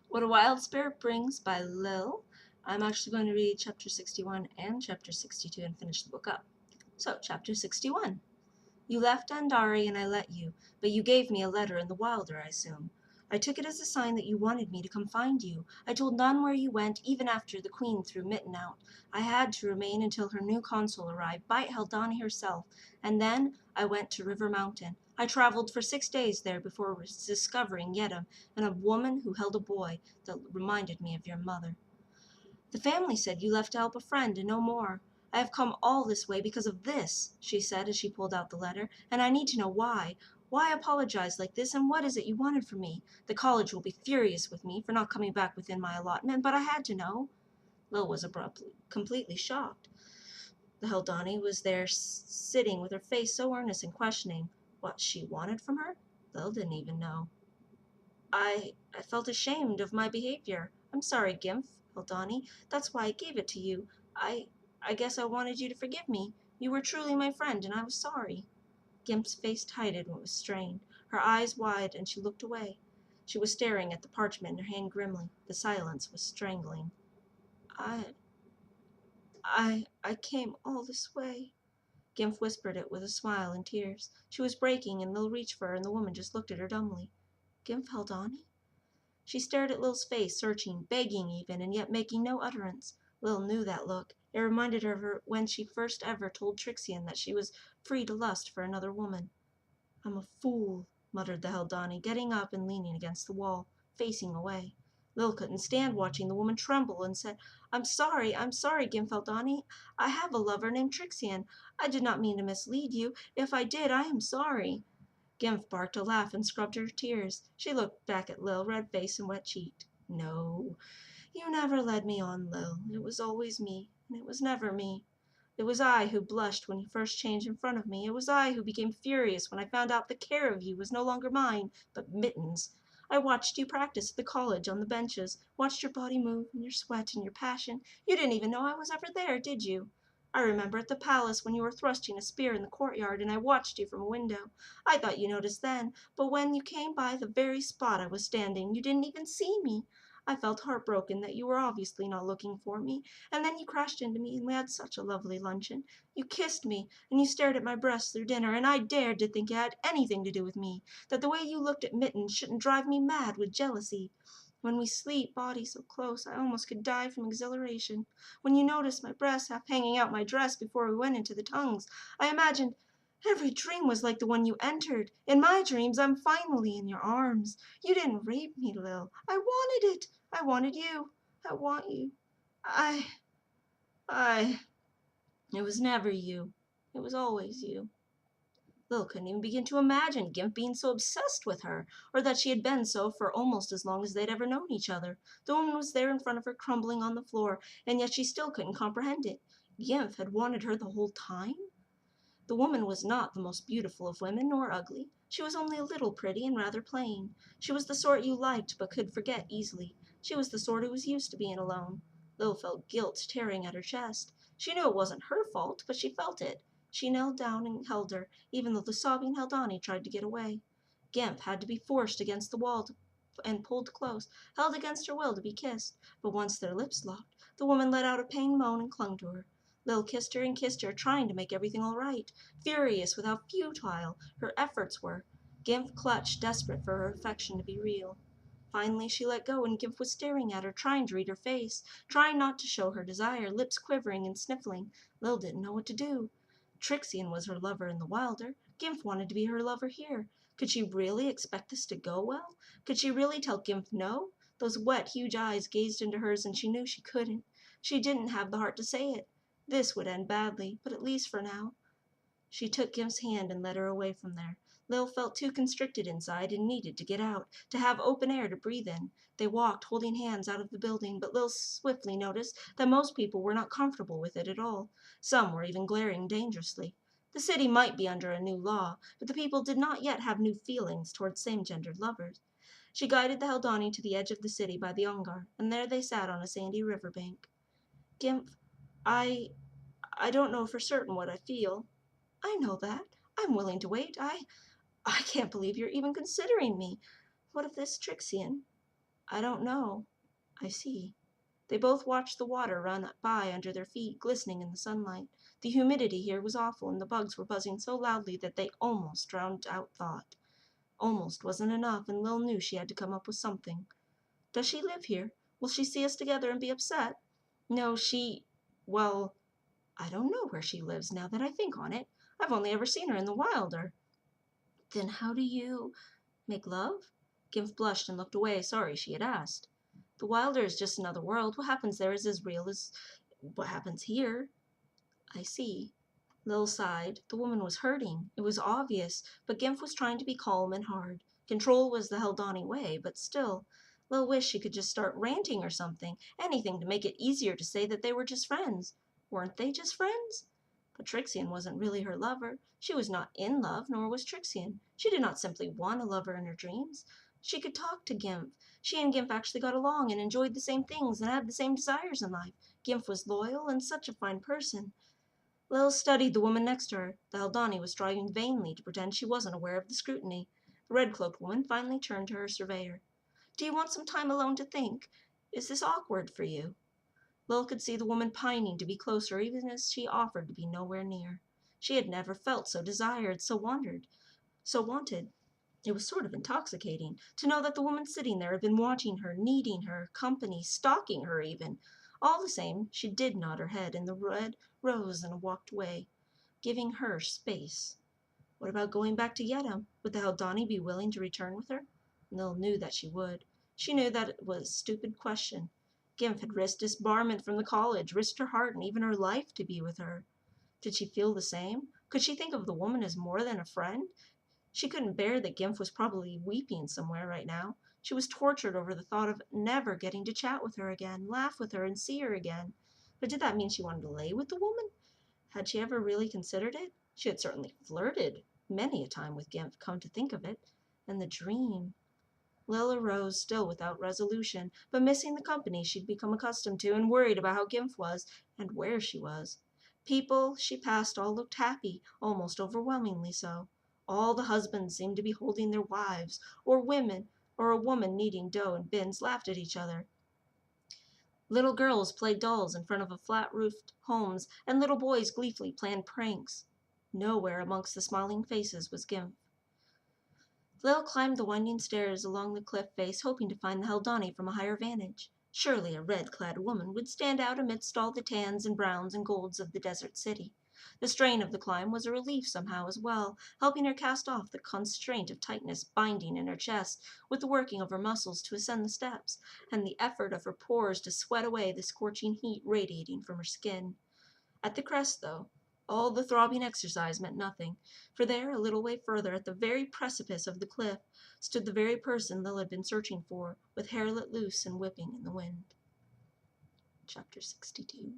What a Wild Spirit Brings by Lil. I'm actually going to read chapter 61 and chapter 62 and finish the book up. So, chapter 61. You left Andari and I let you, but you gave me a letter in the Wilder, I assume. I took it as a sign that you wanted me to come find you. I told none where you went, even after the Queen threw Mitten out. I had to remain until her new consul arrived, by Haldani herself, and then I went to River Mountain. I traveled for 6 days there before discovering Yedem and a woman who held a boy that reminded me of your mother. The family said you left to help a friend and no more. I have come all this way because of this, she said as she pulled out the letter, and I need to know why. Why apologize like this, and what is it you wanted from me? The college will be furious with me for not coming back within my allotment, but I had to know. Lil was abruptly, completely shocked. The Haldani was there sitting with her face so earnest and questioning. What she wanted from her? Lil didn't even know. I felt ashamed of my behavior. I'm sorry, Gimph, Haldani. That's why I gave it to you. I guess I wanted you to forgive me. You were truly my friend, and I was sorry. Gimph's face tightened and was strained, her eyes wide, and she looked away. She was staring at the parchment in her hand grimly. The silence was strangling. I came all this way. Gimph whispered it with a smile and tears. She was breaking, and Lil reached for her, and the woman just looked at her dumbly. Gimph Haldani? She stared at Lil's face, searching, begging even, and yet making no utterance. Lil knew that look. It reminded her of her when she first ever told Trixian that she was free to lust for another woman. I'm a fool, muttered the Haldani, getting up and leaning against the wall, facing away. Lil couldn't stand watching the woman tremble and said, I'm sorry, Gimph Haldani. I have a lover named Trixian. I did not mean to mislead you. If I did, I am sorry. Gimph barked a laugh and scrubbed her tears. She looked back at Lil, red-faced and wet-cheeked. No, you never led me on, Lil. It was always me, and it was never me. It was I who blushed when you first changed in front of me. It was I who became furious when I found out the care of you was no longer mine, but Mitten's. I watched you practice at the college on the benches, watched your body move and your sweat and your passion. You didn't even know I was ever there, did you? I remember at the palace when you were thrusting a spear in the courtyard and I watched you from a window. I thought you noticed then, but when you came by the very spot I was standing, you didn't even see me. I felt heartbroken that you were obviously not looking for me, and then you crashed into me and we had such a lovely luncheon. You kissed me, and you stared at my breasts through dinner, and I dared to think it had anything to do with me, that the way you looked at Mitten shouldn't drive me mad with jealousy. When we sleep, bodies so close, I almost could die from exhilaration. When you noticed my breasts half hanging out my dress before we went into the tongues, I imagined every dream was like the one you entered. In my dreams, I'm finally in your arms. You didn't rape me, Lil. I wanted it. I wanted you. I want you. I, I. It was never you. It was always you. Lil couldn't even begin to imagine Gimp being so obsessed with her, or that she had been so for almost as long as they'd ever known each other. The woman was there in front of her, crumbling on the floor, and yet she still couldn't comprehend it. Gimp had wanted her the whole time? The woman was not the most beautiful of women, nor ugly. She was only a little pretty and rather plain. She was the sort you liked but could forget easily. She was the sort who was used to being alone. Lil felt guilt tearing at her chest. She knew it wasn't her fault, but she felt it. She knelt down and held her, even though the sobbing Haldani tried to get away. Gimp had to be forced against the wall and pulled close, held against her will to be kissed. But once their lips locked, the woman let out a pained moan and clung to her. Lil kissed her and kissed her, trying to make everything all right. Furious with how futile her efforts were, Gimp clutched, desperate for her affection to be real. Finally she let go, and Gimp was staring at her, trying to read her face, trying not to show her desire, lips quivering and sniffling. Lil didn't know what to do. Trixian was her lover in the Wilder. Gimp wanted to be her lover here. Could she really expect this to go well? Could she really tell Gimp no? Those wet, huge eyes gazed into hers, and she knew she couldn't. She didn't have the heart to say it. This would end badly, but at least for now. She took Gimp's hand and led her away from there. Lil felt too constricted inside and needed to get out, to have open air to breathe in. They walked, holding hands, out of the building, but Lil swiftly noticed that most people were not comfortable with it at all. Some were even glaring dangerously. The city might be under a new law, but the people did not yet have new feelings towards same-gendered lovers. She guided the Haldani to the edge of the city by the Ongar, and there they sat on a sandy river bank. Gimp, I I don't know for certain what I feel. I know that. I'm willing to wait. I can't believe you're even considering me. What of this Trixian? I don't know. I see. They both watched the water run by under their feet, glistening in the sunlight. The humidity here was awful, and the bugs were buzzing so loudly that they almost drowned out thought. Almost wasn't enough, and Lil knew she had to come up with something. Does she live here? Will she see us together and be upset? No, well, I don't know where she lives now that I think on it. I've only ever seen her in the wilder. Then how do you make love? Gimph blushed and looked away, sorry she had asked. The wilder is just another world. What happens there is as real as what happens here. I see. Lil sighed. The woman was hurting. It was obvious, but Gimph was trying to be calm and hard. Control was the Haldani way, but still. Lil wished she could just start ranting or something, anything to make it easier to say that they were just friends. Weren't they just friends? But Trixian wasn't really her lover. She was not in love, nor was Trixian. She did not simply want a lover in her dreams. She could talk to Gimph. She and Gimph actually got along and enjoyed the same things and had the same desires in life. Gimph was loyal and such a fine person. Lil studied the woman next to her. The Haldani was striving vainly to pretend she wasn't aware of the scrutiny. The red-cloaked woman finally turned to her surveyor. Do you want some time alone to think? Is this awkward for you? Lil could see the woman pining to be closer, even as she offered to be nowhere near. She had never felt so desired, so wanted. It was sort of intoxicating to know that the woman sitting there had been watching her, needing her company, stalking her even. All the same, she did nod her head, and the red rose and walked away, giving her space. What about going back to Yedem? Would the Haldani be willing to return with her? Nil knew that she would. She knew that it was a stupid question. Gimph had risked disbarment from the college, risked her heart and even her life to be with her. Did she feel the same? Could she think of the woman as more than a friend? She couldn't bear that Gimph was probably weeping somewhere right now. She was tortured over the thought of never getting to chat with her again, laugh with her, and see her again. But did that mean she wanted to lay with the woman? Had she ever really considered it? She had certainly flirted many a time with Gimph, come to think of it. And the dream. Lil arose, still without resolution, but missing the company she'd become accustomed to, and worried about how Gimph was, and where she was. People she passed all looked happy, almost overwhelmingly so. All the husbands seemed to be holding their wives, or women, or a woman kneading dough and bins laughed at each other. Little girls played dolls in front of flat-roofed homes, and little boys gleefully planned pranks. Nowhere amongst the smiling faces was Gimph. Lil climbed the winding stairs along the cliff face, hoping to find the Haldani from a higher vantage. Surely a red-clad woman would stand out amidst all the tans and browns and golds of the desert city. The strain of the climb was a relief somehow as well, helping her cast off the constraint of tightness binding in her chest with the working of her muscles to ascend the steps, and the effort of her pores to sweat away the scorching heat radiating from her skin. At the crest, though, all the throbbing exercise meant nothing, for there, a little way further, at the very precipice of the cliff, stood the very person Lil had been searching for, with hair let loose and whipping in the wind. Chapter 62.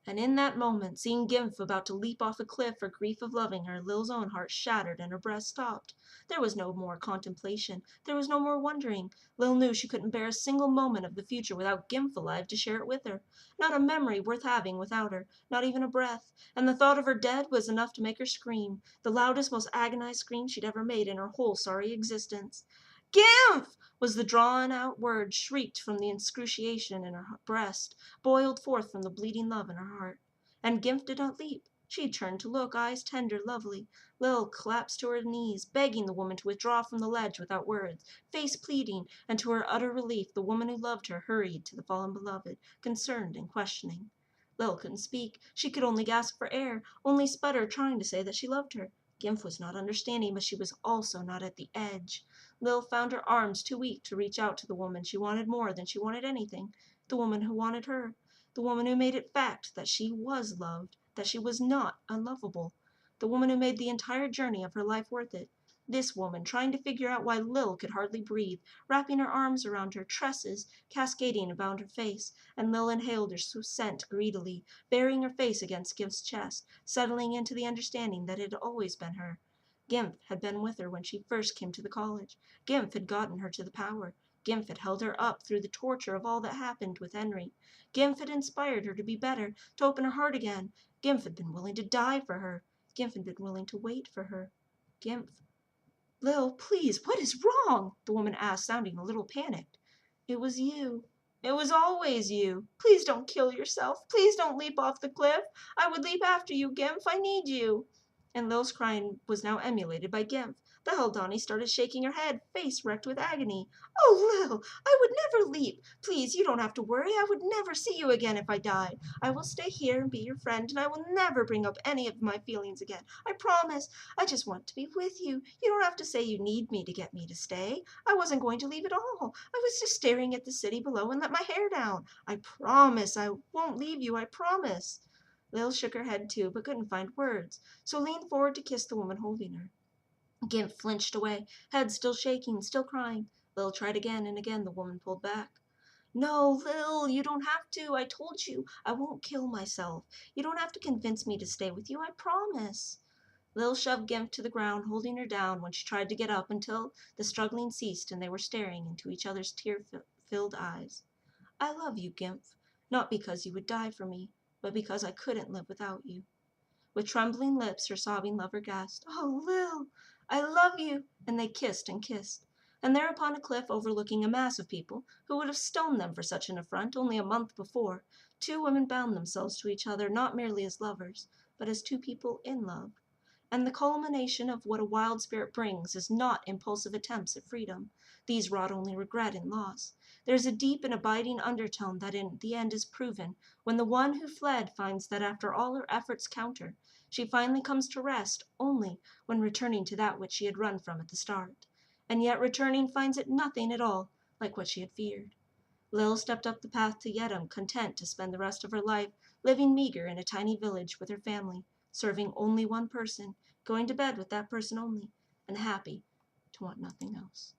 And in that moment, seeing Gimph about to leap off a cliff for grief of loving her, Lil's own heart shattered and her breath stopped. There was no more contemplation. There was no more wondering. Lil knew she couldn't bear a single moment of the future without Gimph alive to share it with her. Not a memory worth having without her, not even a breath. And the thought of her dead was enough to make her scream, the loudest, most agonized scream she'd ever made in her whole sorry existence. Gimph! Was the drawn-out word shrieked from the excruciation in her breast, boiled forth from the bleeding love in her heart. And Gimph did not leap. She turned to look, eyes tender, lovely. Lil collapsed to her knees, begging the woman to withdraw from the ledge without words, face pleading, and to her utter relief, the woman who loved her hurried to the fallen beloved, concerned and questioning. Lil couldn't speak. She could only gasp for air, only sputter, trying to say that she loved her. Gimph was not understanding, but she was also not at the edge. Lil found her arms too weak to reach out to the woman she wanted more than she wanted anything, the woman who wanted her, the woman who made it fact that she was loved, that she was not unlovable, the woman who made the entire journey of her life worth it. This woman, trying to figure out why Lil could hardly breathe, wrapping her arms around her, tresses cascading around her face, and Lil inhaled her scent greedily, burying her face against Gimph's chest, settling into the understanding that it had always been her. Gimph had been with her when she first came to the college. Gimph had gotten her to the power. Gimph had held her up through the torture of all that happened with Henry. Gimph had inspired her to be better, to open her heart again. Gimph had been willing to die for her. Gimph had been willing to wait for her. Gimph Lil, please, what is wrong? The woman asked, sounding a little panicked. It was you. It was always you. Please don't kill yourself. Please don't leap off the cliff. I would leap after you, Gimph. I need you. And Lil's crying was now emulated by Gimph. The Haldani started shaking her head, face wrecked with agony. Oh, Lil, I would never leap. Please, you don't have to worry. I would never see you again if I died. I will stay here and be your friend, and I will never bring up any of my feelings again. I promise. I just want to be with you. You don't have to say you need me to get me to stay. I wasn't going to leave at all. I was just staring at the city below and let my hair down. I promise I won't leave you. I promise. Lil shook her head too, but couldn't find words, so leaned forward to kiss the woman holding her. Gimp flinched away, head still shaking, still crying. Lil tried again, and again the woman pulled back. No, Lil, you don't have to. I told you I won't kill myself. You don't have to convince me to stay with you. I promise. Lil shoved Gimp to the ground, holding her down when she tried to get up until the struggling ceased and they were staring into each other's tear-filled eyes. I love you, Gimp, not because you would die for me, but because I couldn't live without you. With trembling lips, her sobbing lover gasped, Oh, Lil, I love you, and they kissed and kissed. And there upon a cliff overlooking a mass of people who would have stoned them for such an affront only a month before, two women bound themselves to each other not merely as lovers, but as two people in love. And the culmination of what a wild spirit brings is not impulsive attempts at freedom. These wrought only regret and loss. There is a deep and abiding undertone that in the end is proven when the one who fled finds that after all her efforts counter, she finally comes to rest only when returning to that which she had run from at the start. And yet returning finds it nothing at all like what she had feared. Lil stepped up the path to Yedem, content to spend the rest of her life living meager in a tiny village with her family, serving only one person, going to bed with that person only, and happy to want nothing else.